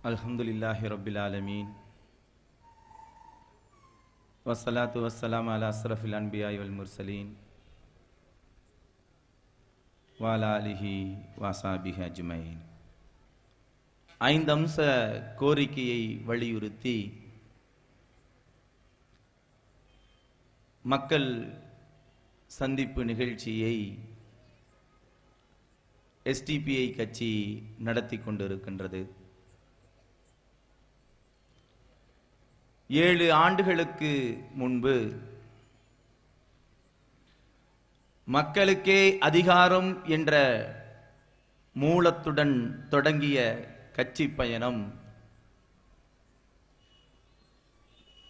அல்ஹம்துலில்லாஹி ரப்பில் ஆலமீன் வஸ்ஸலாத்து வஸ்ஸலாம் அலா அஸ்ரஃபில் அன்பியாய் வல் முர்சலீன் வஅலா ஆலிஹி வஸஹ்பிஹி அஜ்மஈன். 5 அம்ச கோரிக்கையை வலியுறுத்தி மக்கள் சந்திப்பு நிகழ்ச்சியை எஸ்டிபிஐ கட்சி நடத்தி கொண்டிருக்கின்றது. 7 ஆண்டுகளுக்கு முன்பு மக்களுக்கே அதிகாரம் என்ற மூலத்துடன் தொடங்கிய கட்சி பயணம்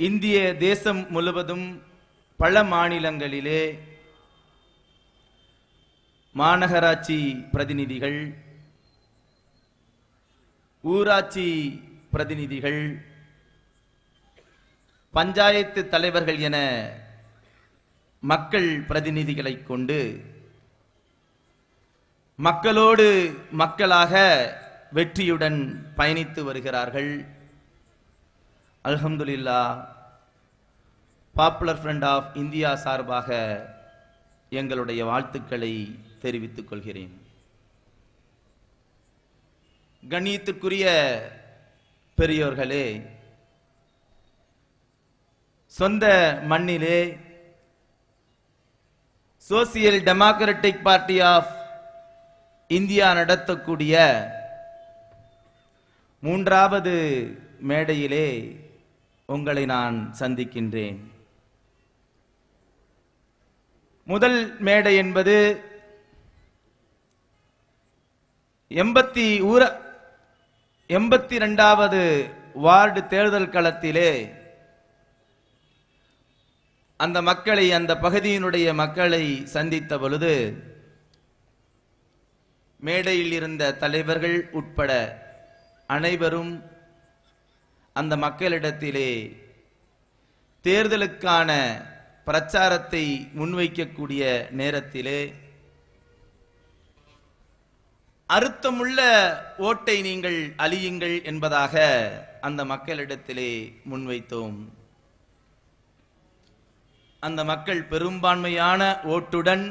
இந்திய தேசம் முழுவதும் பல மாநிலங்களிலே மாநகராட்சி பிரதிநிதிகள், ஊராட்சி பிரதிநிதிகள், பஞ்சாயத்து தலைவர்கள் என மக்கள் பிரதிநிதிகளை கொண்டு மக்களோடு மக்களாக வெற்றியுடன் பயணித்து வருகிறார்கள். அல்ஹம்துலில்லாஹ், பாப்புலர் ஃப்ரண்ட் ஆஃப் இந்தியா சார்பாக எங்களுடைய வாழ்த்துக்களை தெரிவித்துக் கொள்கிறேன். கண்ணியத்திற்குரிய பெரியோர்களே, சொந்த மண்ணிலே Social Democratic Party of India நடத்தக்கூடிய 3வது மேடையிலே உங்களை நான் சந்திக்கின்றேன். முதல் மேடை என்பது 82வது வார்டு தேர்தல் களத்திலே அந்த மக்களை, அந்த பகுதியினுடைய மக்களை சந்தித்த பொழுது மேடையில் இருந்த தலைவர்கள் உட்பட அனைவரும் அந்த மக்களிடத்திலே தேர்தலுக்கான பிரச்சாரத்தை முன்வைக்கக்கூடிய நேரத்திலே அர்த்தமுள்ள ஓட்டை நீங்கள் அளியுங்கள் என்பதாக அந்த மக்களிடத்திலே முன்வைத்தோம். அந்த மக்கள் பெரும்பான்மையான ஓட்டுடன்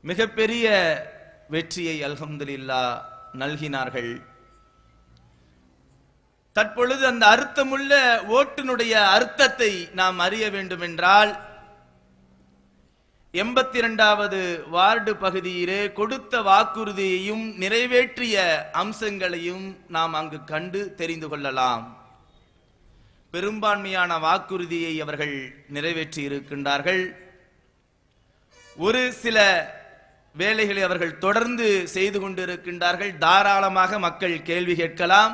மிகப்பெரிய வெற்றியை அல்ஹம்துலில்லாஹ் நல்கினார்கள். தற்பொழுது அந்த அர்த்தமுள்ள ஓட்டினுடைய அர்த்தத்தை நாம் அறிய வேண்டும் என்றால் 82வது வார்டு பகுதியிலே கொடுத்த வாக்குறுதியையும் நிறைவேற்றிய அம்சங்களையும் நாம் அங்கு கண்டு தெரிந்து கொள்ளலாம். பெரும்பான்மையான வாக்குறுதியை அவர்கள் நிறைவேற்றி இருக்கின்றார்கள். ஒரு சில வேலைகளை அவர்கள் தொடர்ந்து செய்து கொண்டிருக்கின்றார்கள். தாராளமாக மக்கள் கேள்வி கேட்கலாம்,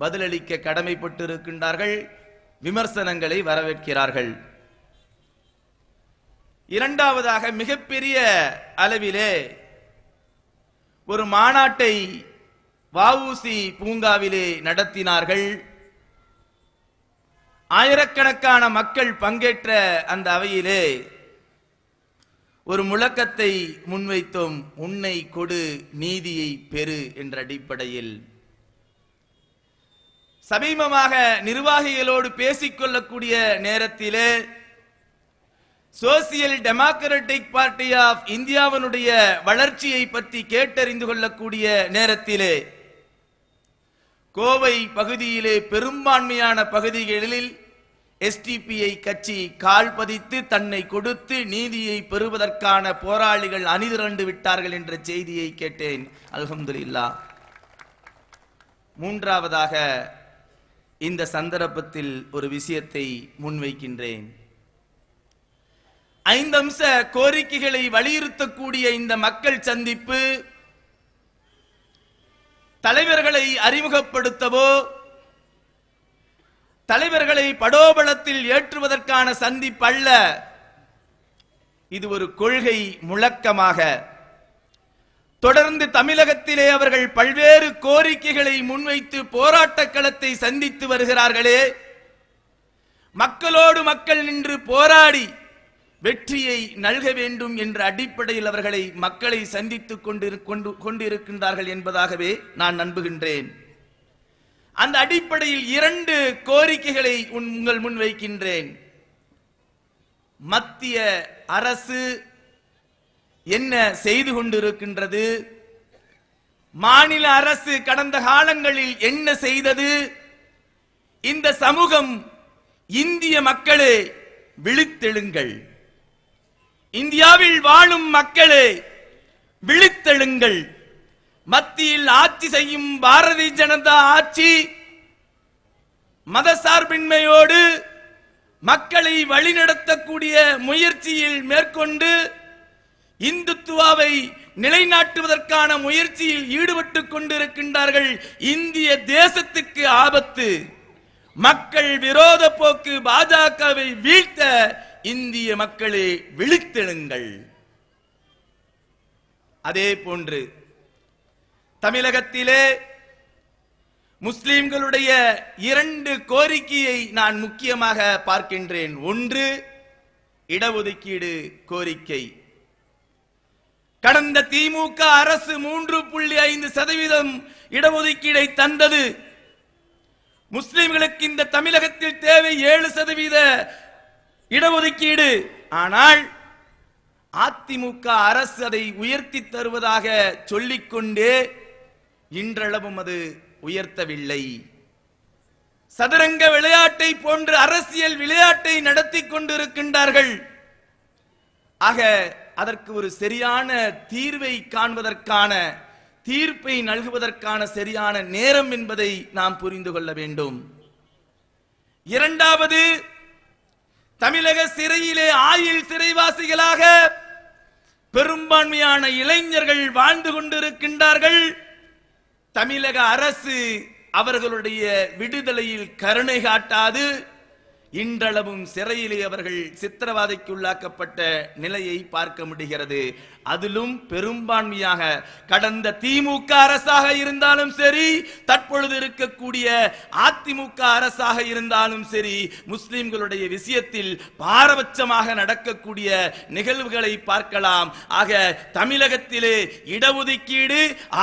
பதிலளிக்க கடமைப்பட்டு இருக்கின்றார்கள், விமர்சனங்களை வரவேற்கிறார்கள். இரண்டாவதாக, மிகப்பெரிய அளவிலே ஒரு மாநாட்டை வஉசி பூங்காவிலே நடத்தினார்கள். ஆயிரக்கணக்கான மக்கள் பங்கேற்ற அந்த அவையிலே ஒரு முழக்கத்தை முன்வைத்தோம், உன்னை கொடு நீதியை பெறு என்ற அடிப்படையில். சமீபமாக நிர்வாகிகளோடு பேசிக்கொள்ளக்கூடிய நேரத்திலே சோசியல் டெமோக்ராட்டிக் பார்ட்டி ஆஃப் இந்தியாவினுடைய வளர்ச்சியை பற்றி கேட்டறிந்து கொள்ளக்கூடிய நேரத்திலே கோவை பகுதியிலே பெரும்பான்மையான பகுதிகளில் எஸ்டிபிஐ கட்சி கால் பதித்து தன்னை கொடுத்து நீதியை பெறுவதற்கான போராளிகள் அணிதிரண்டு விட்டார்கள் என்ற செய்தியை கேட்டேன். அல்ஹம்துலில்லாஹ். மூன்றாவதாக, இந்த சந்தர்ப்பத்தில் ஒரு விஷயத்தை முன்வைக்கின்றேன். 5 அம்ச கோரிக்கைகளை வலியுறுத்தக்கூடிய இந்த மக்கள் சந்திப்பு தலைவர்களை அறிமுகப்படுத்தவோ தலைவர்களை படோபலத்தில் ஏற்றுவதற்கான சந்திப்பு அல்ல. இது ஒரு கொள்கை முழக்கமாக தொடர்ந்து தமிழகத்திலே அவர்கள் பல்வேறு கோரிக்கைகளை முன்வைத்து போராட்ட களத்தை சந்தித்து வருகிறார்களே, மக்களோடு மக்கள் நின்று போராடி வெற்றியை நல்க வேண்டும் என்ற அடிப்படையில் அவர்களை மக்களை சந்தித்துக் கொண்டிருக்கின்றார்கள் என்பதாகவே நான் நம்புகின்றேன். அந்த அடிப்படையில் 2 கோரிக்கைகளை உங்கள் முன் வைக்கின்றேன். மத்திய அரசு என்ன செய்து கொண்டிருக்கின்றது, மாநில அரசு கடந்த காலங்களில் என்ன செய்தது, இந்த சமூகம், இந்திய மக்களே விழித்தெழுங்கள், இந்தியாவில் வாழும் மக்களே விழித்தெழுங்கள். மத்தியில் ஆட்சி செய்யும் பாரதிய ஜனதா ஆட்சி மதசார்பின்மையோடு மக்களை வழிநடத்தக்கூடிய முயற்சியில் மேற்கொண்டு இந்துத்துவாவை நிலைநாட்டுவதற்கான முயற்சியில் ஈடுபட்டுக் கொண்டிருக்கின்றார்கள். இந்திய தேசத்துக்கு ஆபத்து. மக்கள் விரோத போக்கு பாஜகவை வீழ்த்த இந்திய மக்களே விழித்தெழுங்கள். அதே போன்று தமிழகத்திலே முஸ்லிம்களுடைய 2 கோரிக்கையை நான் முக்கியமாக பார்க்கின்றேன். ஒன்று, இடஒதுக்கீடு கோரிக்கை. கடந்த திமுக அரசு 3.5% இடஒதுக்கீடை தந்தது. முஸ்லிம்களுக்கு இந்த தமிழகத்தில் தேவை 7% இடஒதுக்கீடு. ஆனால் அதிமுக அரசு அதை உயர்த்தி தருவதாக சொல்லிக்கொண்டே இன்றளவும் அது உயர்த்தவில்லை. சதுரங்க விளையாட்டை போன்று அரசியல் விளையாட்டை நடத்தி கொண்டிருக்கின்றார்கள். ஆக அதற்கு ஒரு சரியான தீர்வை காண்பதற்கான, தீர்ப்பை நல்குவதற்கான சரியான நேரம் என்பதை நாம் புரிந்து கொள்ள வேண்டும். இரண்டாவது, தமிழக சிறையிலே ஆயுள் சிறைவாசிகளாக பெரும்பான்மையான இளைஞர்கள் வாழ்ந்து கொண்டிருக்கின்றார்கள். தமிழக அரசு அவர்களுடைய விடுதலையில் கருணை காட்டாது இன்றளவும் சிறையிலே அவர்கள் சித்திரவதைக்குள்ளாக்கப்பட்ட நிலையை பார்க்க முடிகிறது. அதிலும் பெரும்பான்மையாக கடந்த திமுக அரசாக இருந்தாலும் சரி, தற்பொழுது இருக்கக்கூடிய அதிமுக அரசாக இருந்தாலும் சரி, முஸ்லிம்களுடைய விஷயத்தில் பாரபட்சமாக நடக்கக்கூடிய நிகழ்வுகளை பார்க்கலாம். ஆக தமிழகத்திலே இடஒதுக்கீடு,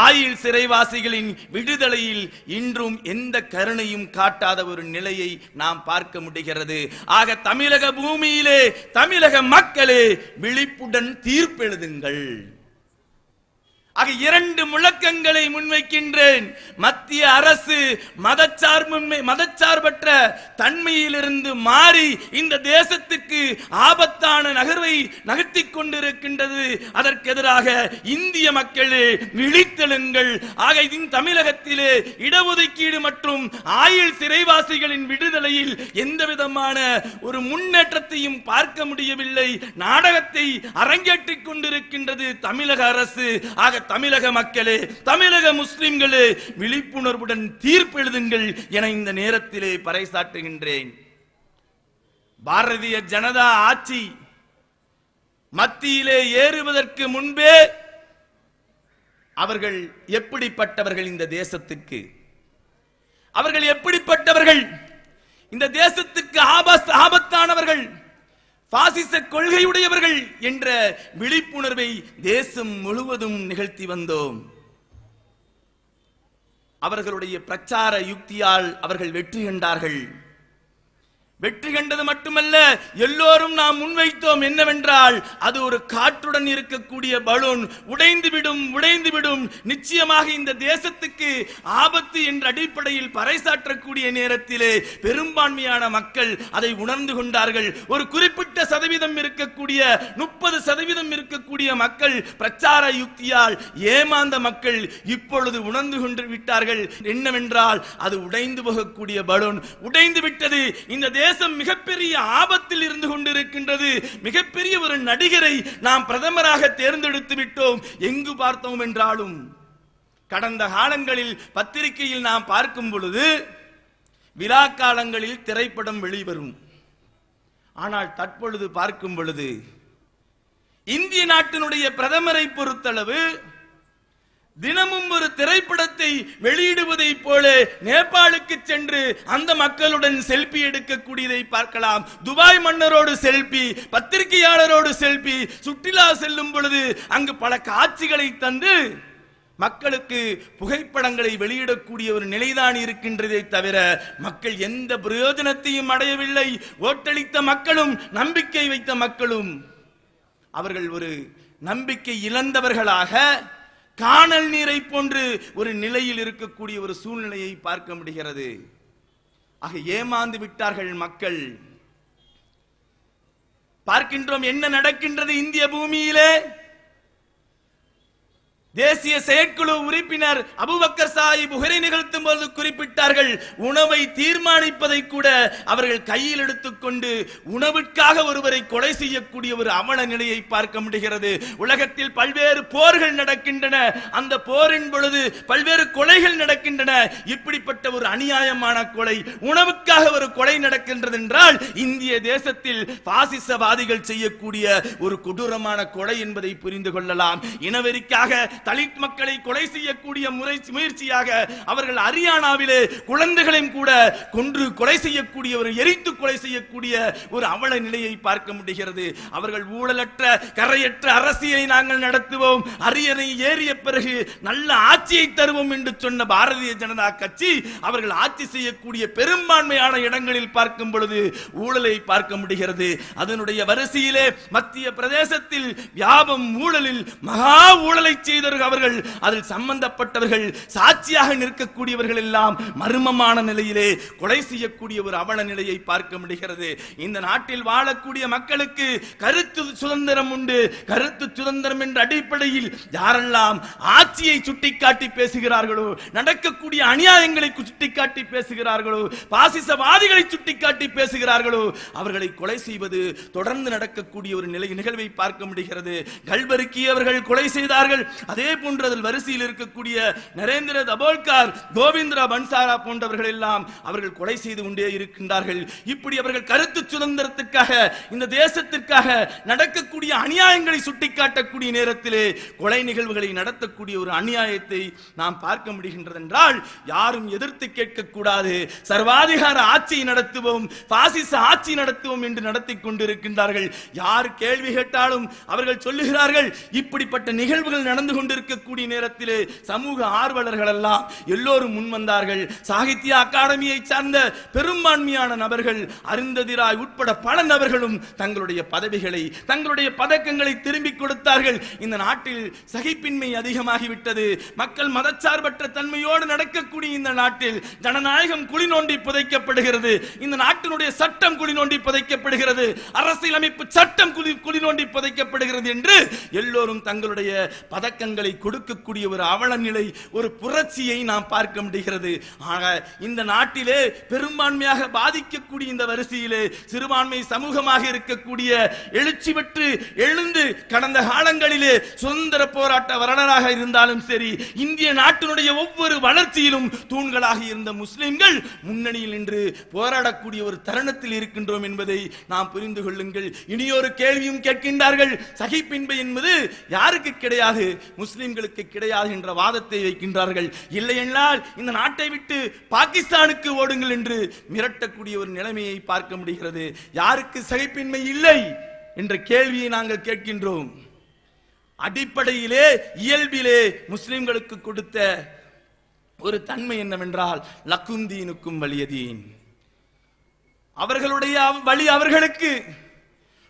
ஆயுள் சிறைவாசிகளின் விடுதலையில் இன்றும் எந்த கருணையும் காட்டாத ஒரு நிலையை நாம் பார்க்க முடிகிறது. ஆக தமிழக பூமியிலே தமிழக மக்களே விழிப்புடன் தீர்ப்பெழுதுங்கள். ஆக 2 முழக்கங்களை முன்வைக்கின்றேன். மத்திய அரசு மதச்சார்பற்ற தன்மையிலிருந்து மாறி இந்த தேசத்துக்கு ஆபத்தான நகர்வை நகர்த்திக் கொண்டிருக்கின்றது. அதற்கு எதிராக இந்திய மக்களே விழித்தெழுங்கள். ஆக இந்த தமிழகத்திலே இடஒதுக்கீடு மற்றும் ஆயுள் சிறைவாசிகளின் விடுதலையில் எந்த விதமான ஒரு முன்னேற்றத்தையும் பார்க்க முடியவில்லை. நாடகத்தை அரங்கேற்றிக் கொண்டிருக்கின்றது தமிழக அரசு. ஆக தமிழக மக்களே, தமிழக முஸ்லிம்களே விழிப்புணர்வுடன் தீர்ப்பெழுதுங்கள் என இந்த நேரத்திலே பறைசாற்றுகின்றேன். பாரதிய ஜனதா ஆட்சி மத்தியிலே ஏறுவதற்கு முன்பே அவர்கள் எப்படிப்பட்டவர்கள், இந்த தேசத்துக்கு அவர்கள் எப்படிப்பட்டவர்கள், இந்த தேசத்துக்கு ஆபத்தானவர்கள், பாசிச கொள்கையுடையவர்கள் என்ற விழிப்புணர்வை தேசம் முழுவதும் நிகழ்த்தி வந்தோம். அவர்களுடைய பிரச்சார யுக்தியால் அவர்கள் வெற்றி கண்டார்கள். வெற்றி கண்டது மட்டுமல்ல, எல்லோரும் நாம் முன்வைத்தோம் என்னவென்றால், அது ஒரு காற்றுடன் இருக்கக்கூடிய பலூன், உடைந்துவிடும், நிச்சயமாக இந்த தேசத்துக்கு ஆபத்து என்ற அடிப்படையில் பறைசாற்றக்கூடிய நேரத்திலே பெரும்பான்மையான மக்கள் அதை உணர்ந்து கொண்டார்கள். ஒரு குறிப்பிட்ட சதவீதம் இருக்கக்கூடிய 30% இருக்கக்கூடிய மக்கள் பிரச்சார யுக்தியால் ஏமாந்த மக்கள் இப்பொழுது உணர்ந்து கொண்டு விட்டார்கள். என்னவென்றால், அது உடைந்து போகக்கூடிய பலூன் உடைந்து விட்டது. இந்த தேசம் மிகப்பெரிய ஆபத்தில் இருந்து கொண்டிருக்கின்றது. மிகப்பெரிய ஒரு நடிகரை நாம் பிரதமராக தேர்ந்தெடுத்து விட்டோம். எங்கு பார்த்தோம் என்றாலும் கடந்த காலங்களில் பத்திரிகையில் நாம் பார்க்கும் பொழுது விழா காலங்களில் திரைப்படம் வெளிவரும். ஆனால் தற்பொழுது பார்க்கும் பொழுது இந்திய நாட்டினுடைய பிரதமரை பொறுத்தளவு தினமும் ஒரு திரைப்படத்தை வெளியிடுவதை போல நேபாளுக்கு சென்று அந்த மக்களுடன் செல்பி எடுக்கக்கூடியதை பார்க்கலாம். துபாய் மன்னரோடு செல்பி, பத்திரிகையாளரோடு செல்பி, சுற்றுலா செல்லும் பொழுது அங்கு பல காட்சிகளை தந்து மக்களுக்கு புகைப்படங்களை வெளியிடக்கூடிய ஒரு நிலைதான் இருக்கின்றதே தவிர மக்கள் எந்த பிரயோஜனத்தையும் அடையவில்லை. ஓட்டளித்த மக்களும் நம்பிக்கை வைத்த மக்களும் அவர்கள் ஒரு நம்பிக்கை இழந்தவர்களாக காணல் நீரை போன்று ஒரு நிலையில் இருக்கக்கூடிய ஒரு சூழ்நிலையை பார்க்க முடிகிறது. ஆக ஏமாந்து விட்டார்கள் மக்கள். பார்க்கின்றோம் என்ன நடக்கின்றது இந்திய பூமியிலே. தேசிய செயற்குழு உறுப்பினர் அபூபக்கர் சாஹிப் உரை நிகழ்த்தும் போது குறிப்பிட்டார்கள், உணவை தீர்மானிப்பதை கூட அவர்கள் கையில் எடுத்துக்கொண்டு உணவுக்காக ஒருவரை கொலை செய்யக்கூடிய ஒரு அவல நிலையை பார்க்க முடிகிறது. உலகத்தில் பல்வேறு போர்கள் நடக்கின்றன, அந்த போரின் பொழுது பல்வேறு கொலைகள் நடக்கின்றன. இப்படிப்பட்ட ஒரு அநியாயமான கொலை, உணவுக்காக ஒரு கொலை நடக்கின்றது என்றால் இந்திய தேசத்தில் பாசிசவாதிகள் செய்யக்கூடிய ஒரு கொடூரமான கொலை என்பதை புரிந்து கொள்ளலாம். இனவெறிக்காக தலித் மக்களை கொலை செய்யக்கூடிய முயற்சியாக அவர்கள் ஹரியானாவிலே குழந்தைகளையும் கூட கொன்று கொலை செய்யக்கூடிய ஒரு எரித்து கொலை செய்யக்கூடிய ஒரு அவல நிலையை பார்க்க முடிகிறது. அவர்கள் ஊழலற்ற கரையற்ற அரசியலை நாங்கள் நடத்துவோம், அரியணை ஏறிய பிறகு நல்ல ஆட்சியை தருவோம் என்று சொன்ன பாரதிய ஜனதா கட்சி அவர்கள் ஆட்சி செய்யக்கூடிய பெரும்பான்மையான இடங்களில் பார்க்கும் பொழுது ஊழலை பார்க்க முடிகிறது. அதனுடைய வரிசையிலே மத்திய பிரதேசத்தில் வியாபம் ஊழலில் மகா ஊழலை செய்த அவர்கள் அதில் சம்பந்தப்பட்டவர்கள் சாட்சியாக நிற்கக்கூடியவர்கள் எல்லாம் மர்மமான நிலையிலே கொலை செய்யக்கூடிய ஒரு அவல நிலையை பார்க்க முடிகிறது. இந்த நாட்டில் வாழக்கூடிய மக்களுக்கு கருத்து சுதந்திரம் உண்டு. கருத்து சுதந்திரம் என்ற அடிப்படையில் யாரெல்லாம் ஆட்சியை சுட்டிக்காட்டி பேசுகிறார்களோ, நடக்கக்கூடிய அநியாயங்களை சுட்டிக்காட்டி பேசுகிறார்களோ, பாசிசவாதிகளை சுட்டிக்காட்டி பேசுகிறார்களோ அவர்களை கொலை செய்வது தொடர்ந்து நடக்கக்கூடிய ஒரு நிகழ்வை பார்க்க முடிகிறது. கல்பருக்கி அவர்கள் கொலை செய்தார்கள். அதே போன்ற வரிசையில் இருக்கக்கூடிய நரேந்திர தபோல்கர், கோவிந்தரா பன்சாரா போன்றவர்கள் எல்லாம் அவர்கள் கொலை செய்து கொண்டே இருக்கின்றார்கள். இப்படி அவர்கள் கருத்து சுதந்திரத்துக்காக இந்த தேசத்திற்காக நடக்கக்கூடிய அநியாயங்களை சுட்டிக்காட்டக்கூடிய நேரத்திலே கொலை நிகழ்வுகளை நடத்தக்கூடிய ஒரு அநியாயத்தை நாம் பார்க்க முடிகின்றது என்றால் யாரும் எதிர்த்து கேட்கக்கூடாது. சர்வாதிகார ஆட்சி நடத்துவோம், பாசிச ஆட்சி நடத்துவோம் என்று நடத்தி கொண்டிருக்கின்றார்கள். யார் கேள்வி கேட்டாலும் அவர்கள் சொல்லுகிறார்கள் இப்படிப்பட்ட நிகழ்வுகள் நடந்து கொண்டிருக்கக்கூடிய நேரத்திலே சமூக ஆர்வலர்கள் எல்லாம் எல்லோரும் முன் வந்தார்கள். சாகித்ய அகாடமியை சார்ந்த பெரும்பான்மையான நபர்கள், அருந்ததிராய் உட்பட பல நபர்களும் தங்களுடைய பதவிகளை தங்களுடைய பதக்கங்களை திரும்பிக் கொடுத்தார்கள். இந்த நாட்டில் சகிப்பின்மை அதிகமாகிவிட்டது. மக்கள் மதச்சார்பற்ற தன்மையோடு நடக்கக்கூடிய இந்த நாட்டில் ஜனநாயகம் குழி நோண்டி புதைக்கப்படுகிறது. இந்த நாட்டினுடைய சட்டம் குழி நோண்டி புதைக்கப்படுகிறது. அரசியலமைப்பு சட்டம் குழி நோண்டி புதைக்கப்படுகிறது என்று எல்லோரும் தங்களுடைய பதக்கங்களை கொடுக்கக்கூடிய ஒரு அவல நிலை, ஒரு புரட்சியை நாம் பார்க்க முடிகிறது. ஆக இந்த நாட்டிலே பெரும்பான்மையாக பாதிக்கக்கூடிய இந்த வரிசையிலே சிறுபான்மை சமூகமாக இருக்கக்கூடிய எழுச்சி பெற்று எழுந்து கடந்த காலங்களிலே சுதந்திர போராட்ட வரலாறாக இருந்தாலும் சரி, இந்திய நாட்டினுடைய ஒவ்வொரு வளர்ச்சியிலும் தூண்களாக இருந்த முஸ்லிம்கள் முன்னணியில் நின்று போராடக்கூடிய ஒரு தருணத்தில் இருக்கின்றோம் என்பதை நாம் புரிந்து கொள்ளுங்கள். இனியொரு கேள்வியும் கேட்கின்றார்கள், சகிப்பின்மை என்பது யாருக்கு கிடையாது, முஸ்லிம்களுக்கு கிடையாது என்ற வாதத்தை வைக்கின்றார்கள். இல்லை என்றால் இந்த நாட்டை விட்டு பாகிஸ்தானுக்கு ஓடுங்கள் என்று மிரட்டக்கூடிய ஒரு நிலைமையை பார்க்க முடிகிறது. யாருக்கு சகிப்பின்மை இல்லை என்ற கேள்வியை நாங்கள் கேட்கின்றோம். அடிப்படையிலே இயல்பிலே முஸ்லிம்களுக்கு கொடுத்த ஒரு தன்மை என்னவென்றால் லக்கும் தீனுக்கும் வலியதீன். அவர்களுடைய வழி அவர்களுக்கு,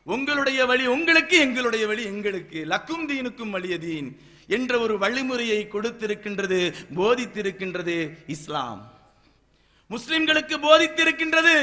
உங்களுடைய வழி உங்களுக்கு, எங்களுடைய வழி எங்களுக்கு. லக்கும் தீனுக்கும் வலியதீன் என்ற ஒரு வழிமுறையை கொடுத்திருக்கின்றது, போதித்திருக்கின்றது இஸ்லாம். முஸ்லிம்களுக்கு போதித்திருக்கின்றது.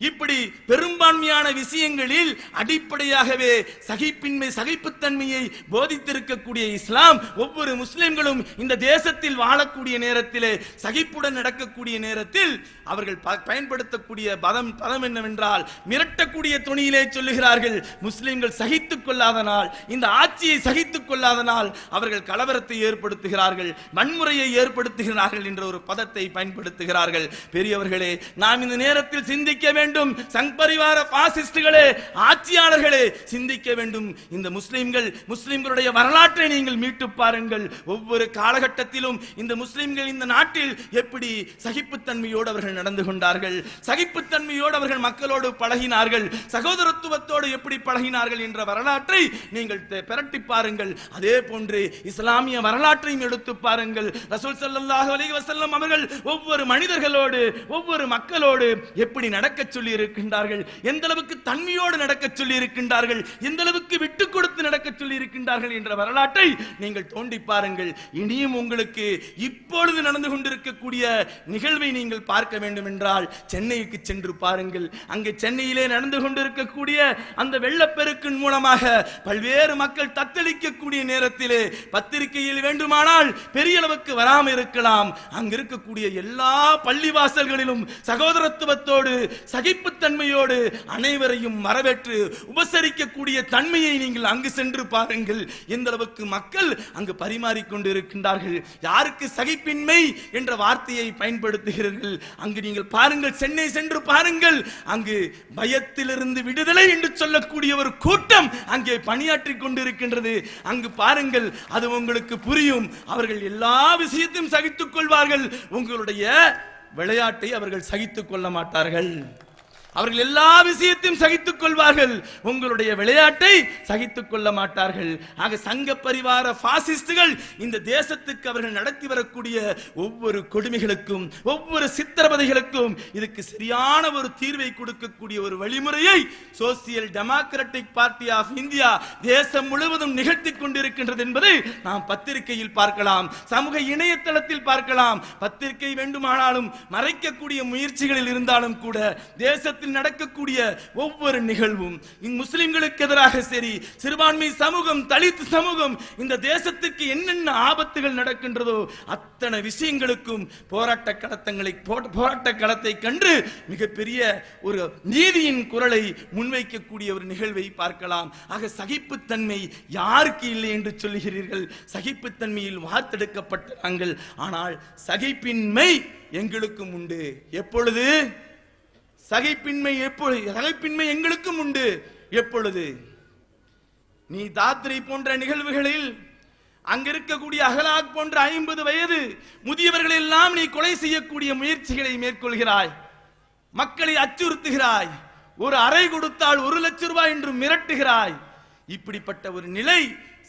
இப்படி பெரும்பான்மையான விஷயங்களில் அடிப்படையாகவே சகிப்புத்தன்மையை போதித்திருக்கக்கூடிய இஸ்லாம் ஒவ்வொரு முஸ்லிம்களும் இந்த தேசத்தில் வாழக்கூடிய நேரத்திலே சகிப்புடன் நடக்கக்கூடிய நேரத்தில் அவர்கள் பயன்படுத்தக்கூடிய பதம் என்னவென்றால் மிரட்டக்கூடிய துணியிலே சொல்லுகிறார்கள், முஸ்லிம்கள் சகித்துக் கொள்ளாதனால், இந்த ஆட்சியை சகித்துக் கொள்ளாதனால் அவர்கள் கலவரத்தை ஏற்படுத்துகிறார்கள், வன்முறையை ஏற்படுத்துகிறார்கள் என்ற ஒரு பதத்தை பயன்படுத்துகிறார்கள். பெரியவர்களே, நாம் இந்த நேரத்தில் சிந்திக்க வேண்டும். வேண்டும். சங் பரிவார பாசிஸ்டுகளே, ஆட்சியாளர்களே சிந்திக்க வேண்டும். இந்த முஸ்லிம்களுடைய வரலாற்றை நீங்கள் மீட்டு பாருங்கள். ஒவ்வொரு காலகட்டத்திலும் இந்த முஸ்லிம்கள் இந்த நாட்டில் எப்படி சகிப்புத்தன்மையோடு அவர்கள் நடந்து கொண்டார்கள், சகிப்புத்தன்மையோடு அவர்கள் மக்களோடு பழகினார்கள், சகோதரத்துவத்தோடு எப்படி பழகினார்கள் என்ற வரலாற்றை நீங்கள் பிரட்டி பாருங்கள். அதே போன்று இஸ்லாமிய வரலாற்றையும் எடுத்து பாருங்கள். ரசூல் ஸல்லல்லாஹு அலைஹி வஸல்லம் அவர்கள் ஒவ்வொரு மனிதர்களோடு ஒவ்வொரு மக்களோடு எப்படி நடக்க சொல்லி இருக்கின்றார்கள், எந்த அளவுக்கு தன்மையோடு நடக்க சொல்லி இருக்கின்றார்கள், எந்த அளவுக்கு விட்டு கொடுத்து நடக்க சொல்லி இருக்கின்றார்கள் என்ற வரலாற்றை நீங்கள் தோண்டி பாருங்கள். இனியும் உங்களுக்கு இப்பொழுது நடந்து கொண்டிருக்கக்கூடிய நிகழ்வை நீங்கள் பார்க்க வேண்டும் என்றால் சென்னைக்கு சென்று பாருங்கள். அங்கே சென்னையிலே நடந்து கொண்டிருக்கக்கூடிய அந்த வெள்ளப்பெருக்கின் மூலமாக பல்வேறு மக்கள் தத்தளிக்கக்கூடிய நேரத்திலே பத்திரிகையில் வேண்டுமானால் பெரிய அளவுக்கு வராமல் இருக்கலாம், அங்கு இருக்கக்கூடிய எல்லா பள்ளிவாசல்களிலும் சகோதரத்துவத்தோடு சகிப்புத்தன்மையோடு அனைவரையும் வரவேற்று உபசரிக்கக்கூடிய தன்மையை நீங்கள் அங்கு சென்று பாருங்கள். எந்த அளவுக்கு மக்கள் அங்கு பரிமாறிக்கொண்டு இருக்கின்றார்கள். யாருக்கு சகிப்பின்மை என்ற வார்த்தையை பயன்படுத்துகிறீர்கள்? அங்கு நீங்கள் பாருங்கள், சென்னை சென்று பாருங்கள், அங்கு பயத்திலிருந்து விடுதலை என்று சொல்லக்கூடிய ஒரு கூட்டம் அங்கே பணியாற்றி கொண்டிருக்கின்றது. அங்கு பாருங்கள், அது உங்களுக்கு புரியும். அவர்கள் எல்லா விஷயத்தையும் சகித்துக் கொள்வார்கள், உங்களுடைய விளையாட்டை அவர்கள் சகித்துக் கொள்ள மாட்டார்கள். அவர்கள் எல்லா விஷயத்தையும் சகித்துக் கொள்வார்கள், உங்களுடைய விளையாட்டை சகித்துக் கொள்ள மாட்டார்கள். ஆக சங்க பரிவார பாசிஸ்டுகள் இந்த தேசத்துக்கு அவர்கள் நடத்தி வரக்கூடிய ஒவ்வொரு கொடுமைகளுக்கும் ஒவ்வொரு சித்திரவதைகளுக்கும் இதுக்கு சரியான ஒரு தீர்வை கொடுக்கக்கூடிய ஒரு வழிமுறையை Social Democratic Party of India தேசம் முழுவதும் நிகழ்த்தி கொண்டிருக்கின்றது என்பதை நாம் பத்திரிகையில் பார்க்கலாம், சமூக இணையதளத்தில் பார்க்கலாம். பத்திரிகை வேண்டுமானாலும் மறைக்கக்கூடிய முயற்சிகளில் இருந்தாலும் கூட தேச நடக்கக்கூடிய ஒவ்வொரு நிகழ்வும் முஸ்லிம்களுக்கு எதிராக சரி, சிறுபான்மை சமூகம், தலித் சமூகம், இந்த தேசத்துக்கு என்னென்ன ஆபத்துகள் நடக்கின்றதோ அத்தனை விஷயங்களுக்கும் போராட்ட களத்தை கண்டு மிகப்பெரிய ஒரு நீதியின் குரலை முன்வைக்கக்கூடிய ஒரு நிகழ்வை பார்க்கலாம். ஆக சகிப்புத்தன்மை யாருக்கு இல்லை என்று சொல்லுகிறீர்கள்? சகிப்புத்தன்மையில் வார்த்தெடுக்கப்பட்ட நாங்கள், ஆனால் சகிப்பின்மை எங்களுக்கும் உண்டு. எப்பொழுது? சகிப்பின்மை எங்களுக்கும் உண்டு. எப்பொழுது? நீ தாத்ரி போன்ற நிகழ்வுகளில் அங்கிருக்கக்கூடிய அகலாக் போன்ற 50 வயது முதியவர்கள் எல்லாம் நீ கொலை செய்யக்கூடிய முயற்சிகளை மேற்கொள்கிறாய், மக்களை அச்சுறுத்துகிறாய், ஒரு அறை கொடுத்தால் 1 லட்சம் ரூபாய் என்று மிரட்டுகிறாய். இப்படிப்பட்ட ஒரு நிலை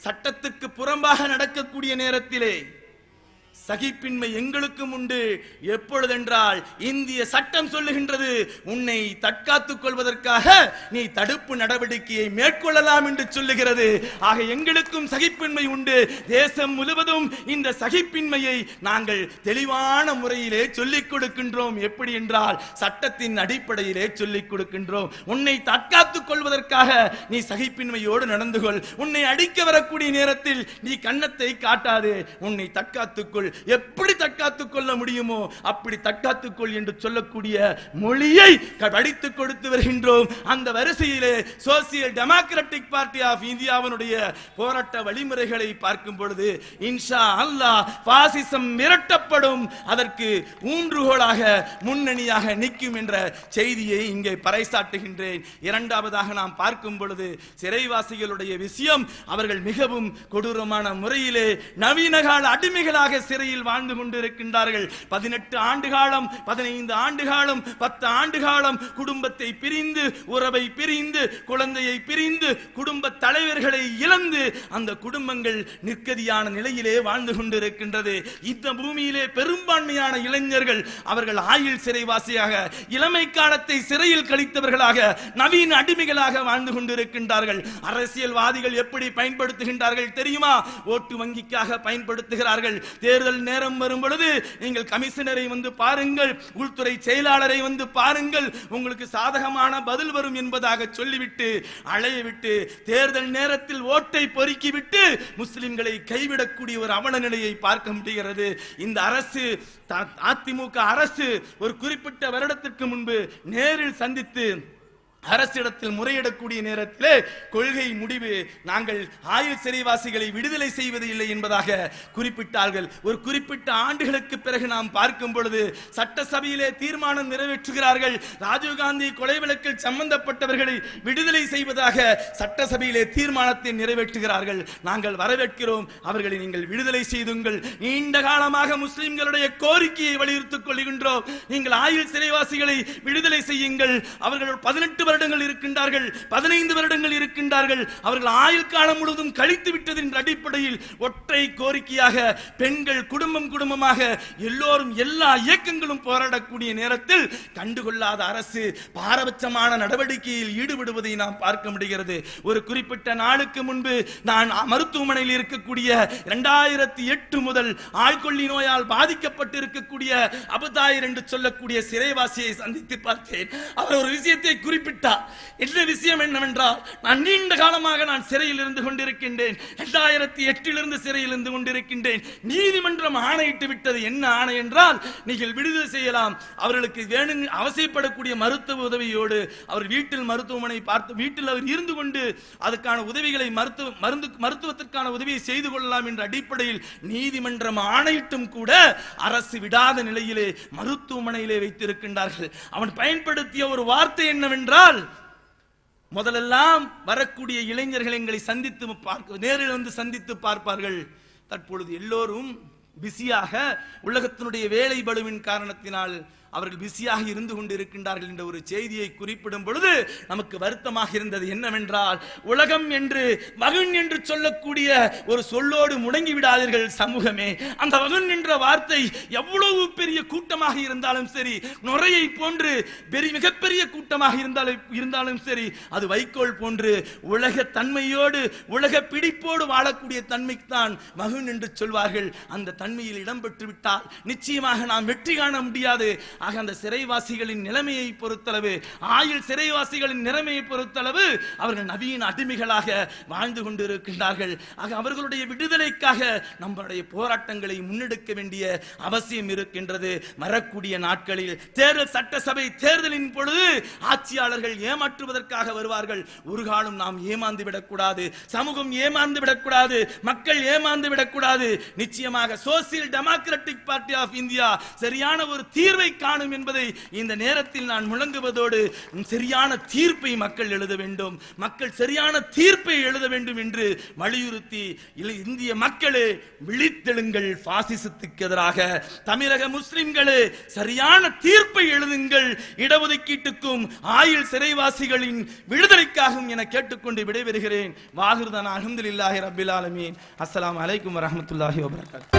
சட்டத்துக்கு புறம்பாக நடக்கக்கூடிய நேரத்திலே சகிப்பின்மை எங்களுக்கும் உண்டு. எப்பொழுதென்றால் இந்திய சட்டம் சொல்லுகின்றது, உன்னை தற்காத்துக் கொள்வதற்காக நீ தடுப்பு நடவடிக்கையை மேற்கொள்ளலாம் என்று சொல்லுகிறது. ஆக எங்களுக்கும் சகிப்பின்மை உண்டு. தேசம் முழுவதும் இந்த சகிப்பின்மையை நாங்கள் தெளிவான முறையிலே சொல்லிக் கொடுக்கின்றோம். எப்படி என்றால் சட்டத்தின் அடிப்படையிலே சொல்லிக் கொடுக்கின்றோம். உன்னை தற்காத்துக் கொள்வதற்காக நீ சகிப்பின்மையோடு நடந்து கொள். உன்னை அடிக்க வரக்கூடிய நேரத்தில் நீ கன்னத்தை காட்டாது, உன்னை தற்காத்துக் கொள். எப்படி தற்காத்துக் கொள்ள முடியுமோ அப்படி தற்காத்துக் கொள் என்று சொல்லக்கூடிய மொழியை படித்துக் கொடுத்து வருகின்றோம். அந்த வரிசையிலே சோசியல் டெமோக்ராட்டிக் பார்ட்டி ஆஃப் இந்தியாவினுடைய போராட்ட வழிமுறைகளை பார்க்கும் பொழுது இன்ஷா அல்லாஹ் பாசிசம் மிரட்டப்படும், அதற்கு ஊன்றுகோலாக முன்னணியாக நிற்கும் என்ற செய்தியை இங்கே பறைசாட்டுகின்றேன். இரண்டாவதாக நாம் பார்க்கும் பொழுது சிறைவாசிகளுடைய விஷயம், அவர்கள் மிகவும் கொடூரமான முறையிலே நவீன கால அடிமைகளாக சிறையில் வாழ்ந்து கொண்டிருக்கின்றார்கள். 18 ஆண்டு காலம், 15 ஆண்டு காலம், 10 ஆண்டு காலம் குடும்பத்தை பிரிந்து, உறவை பிரிந்து, குழந்தையை பிரிந்து, குடும்ப தலைவர்களை இழந்து அந்த குடும்பங்கள் நிற்கதியான நிலையிலே வாழ்ந்து கொண்டிருக்கின்றது. இந்த பூமியிலே பெரும்பான்மையான இளைஞர்கள் அவர்கள் ஆயுள் சிறைவாசியாக, இளமை காலத்தை சிறையில் கழித்தவர்களாக, நவீன அடிமைகளாக வாழ்ந்து கொண்டிருக்கின்றார்கள். அரசியல்வாதிகள் எப்படி பயன்படுத்துகின்றார்கள் தெரியுமா? ஓட்டு வங்கிக்காக பயன்படுத்துகிறார்கள். தேர்தல் நேரம் வரும் பொழுது நீங்கள் கமிஷனரை வந்து பாருங்கள், உள்துறை செயலாளரை வந்து பாருங்கள், உங்களுக்கு சாதகமான பதில் வரும் என்பதாக சொல்லிவிட்டு அழையவிட்டு தேர்தல் நேரத்தில் ஓட்டை பொறுக்கிவிட்டு முஸ்லிம்களை கைவிடக்கூடிய ஒரு அவல நிலையை பார்க்க முடிகிறது. இந்த அரசு, அதிமுக அரசு ஒரு குறிப்பிட்ட வருடத்திற்கு முன்பு நேரில் சந்தித்து அரசிடத்தில் முறையிடக்கூடிய நேரத்திலே கொள்கை முடிவு, நாங்கள் ஆயுள் சிறைவாசிகளை விடுதலை செய்வது இல்லை என்பதாக குறிப்பிட்டார்கள். ஒரு குறிப்பிட்ட ஆண்டுகளுக்கு பிறகு நாம் பார்க்கும் பொழுது சட்டசபையிலே தீர்மானம் நிறைவேற்றுகிறார்கள். ராஜீவ்காந்தி கொலை வழக்கில் சம்பந்தப்பட்டவர்களை விடுதலை செய்வதாக சட்டசபையிலே தீர்மானத்தை நிறைவேற்றுகிறார்கள். நாங்கள் வரவேற்கிறோம், அவர்களை நீங்கள் விடுதலை செய்துங்கள். நீண்ட காலமாக முஸ்லிம்களுடைய கோரிக்கையை வலியுறுத்திக் கொள்கின்றோம். நீங்கள் ஆயுள் சிறைவாசிகளை விடுதலை செய்யுங்கள். அவர்கள் 18 வருடங்கள் இருக்கின்றார்கள், 15 வருடங்கள் இருக்கின்றார்கள். அவர்கள் ஆயுள் காலம் முழுவதும் கழித்து விட்டது என்ற அடிப்படையில் ஒற்றை கோரிக்கையாக பெண்கள் குடும்பமாக எல்லோரும் எல்லா இயக்கங்களும் போராடக்கூடிய நேரத்தில் கண்டுகொள்ளாத அரசு பாரபட்சமான நடவடிக்கையில் ஈடுபடுவதை நாம் பார்க்க முடிகிறது. ஒரு குறிப்பிட்ட நாளுக்கு முன்பு நான் மருத்துவமனையில் இருக்கக்கூடிய 2008 முதல் ஆள்கொல்லி நோயால் பாதிக்கப்பட்டு இருக்கக்கூடிய அபுதாயர் என்று சொல்லக்கூடிய சிறைவாசியை சந்தித்து பார்த்தேன். அவர் ஒரு விஷயத்தை குறிப்பிட்டார். என்ன விஷயம் என்னவென்றால், நான் நீண்ட காலமாக நான் சிறையில் இருந்து கொண்டிருக்கின்றேன். 2008 சிறையில் இருந்து கொண்டிருக்கின்றேன். நீதிமன்றம் ஆணையிட்டு விட்டது. என்ன ஆணை என்றால், நீங்கள் விடுதலை செய்யலாம். அவர்களுக்கு வேணும் அவசியப்படக்கூடிய மருத்துவ உதவியோடு அவர் வீட்டில் மருத்துவமனை பார்த்து வீட்டில் அவர் இருந்து கொண்டு அதுக்கான உதவிகளை மருத்துவத்திற்கான உதவியை செய்து கொள்ளலாம் என்ற அடிப்படையில் நீதிமன்றம் ஆணையிட்டும் கூட அரசு விடாத நிலையிலே மருத்துவமனையிலே வைத்திருக்கின்றார்கள். அவன் பயன்படுத்திய ஒரு வார்த்தை என்னவென்றால், முதலெல்லாம் வரக்கூடிய இளைஞர்கள் எங்களை சந்தித்து நேரில் வந்து சந்தித்து பார்ப்பார்கள். தற்பொழுது எல்லோரும் பிஸியாக உலகத்தினுடைய வேலை பளுவின் காரணத்தினால் அவர்கள் பிஸியாக இருந்து கொண்டிருக்கின்றார்கள் என்ற ஒரு செய்தியை குறிப்பிடும் பொழுது நமக்கு வருத்தமாக இருந்தது. என்னவென்றால், உலகம் என்று மகன் என்று சொல்லக்கூடிய ஒரு சொல்லோடு முடங்கி விடாதீர்கள் சமூகமே. அந்த மகன் என்ற வார்த்தை எவ்வளவு பெரிய கூட்டமாக இருந்தாலும் சரி, நுரையை போன்று மிகப்பெரிய கூட்டமாக இருந்தாலும் சரி, அது வைக்கோல் போன்று உலக தன்மையோடு உலக பிடிப்போடு வாழக்கூடிய தன்மைக்குத்தான் மகன் என்று சொல்வார்கள். அந்த தன்மையில் இடம்பெற்று விட்டால் நிச்சயமாக நாம் வெற்றி காண முடியாது. ஆக அந்த சிறைவாசிகளின் நிலைமையை பொறுத்தளவு, ஆயுள் சிறைவாசிகளின் நிலைமையை பொறுத்தளவு அவர்கள் நவீன அடிமைகளாக வாழ்ந்து கொண்டிருக்கின்றார்கள். ஆக அவர்களுடைய விடுதலைக்காக நம்முடைய போராட்டங்களை முன்னெடுக்க வேண்டிய அவசியம் இருக்கின்றது. வரக்கூடிய நாட்களில் தேர்தல், சட்டசபை தேர்தலின் பொழுது ஆட்சியாளர்கள் ஏமாற்றுவதற்காக வருவார்கள். ஒரு காலம் நாம் ஏமாந்து விடக்கூடாது, சமூகம் ஏமாந்து விடக்கூடாது, மக்கள் ஏமாந்து விடக்கூடாது. நிச்சயமாக Social Democratic Party of India சரியான ஒரு தீர்வை காணும் என்பதை இந்த நேரத்தில் நான் முழங்குவதோடு, சரியான தீர்ப்பை மக்கள் எழுத வேண்டும், மக்கள் சரியான தீர்ப்பை எழுத வேண்டும் என்று வலியுறுத்தி, இந்திய மக்களே விழித்தெழுங்கள், பாசிசத்துக்கு எதிராக தமிழக முஸ்லிம்களே சரியான தீர்ப்பை எழுதுங்கள், இடஒதுக்கீட்டுக்கும் ஆயுள் சிறைவாசிகளின் விடுதலைக்காகவும் என கேட்டுக்கொண்டு விடைபெறுகிறேன். வாஹிருதானா அல்ஹம்துலில்லாஹி ரப்பில் ஆலமீன். அஸ்ஸலாமு அலைக்கும் வரஹ்மத்துல்லாஹி வபரகாத்துஹு.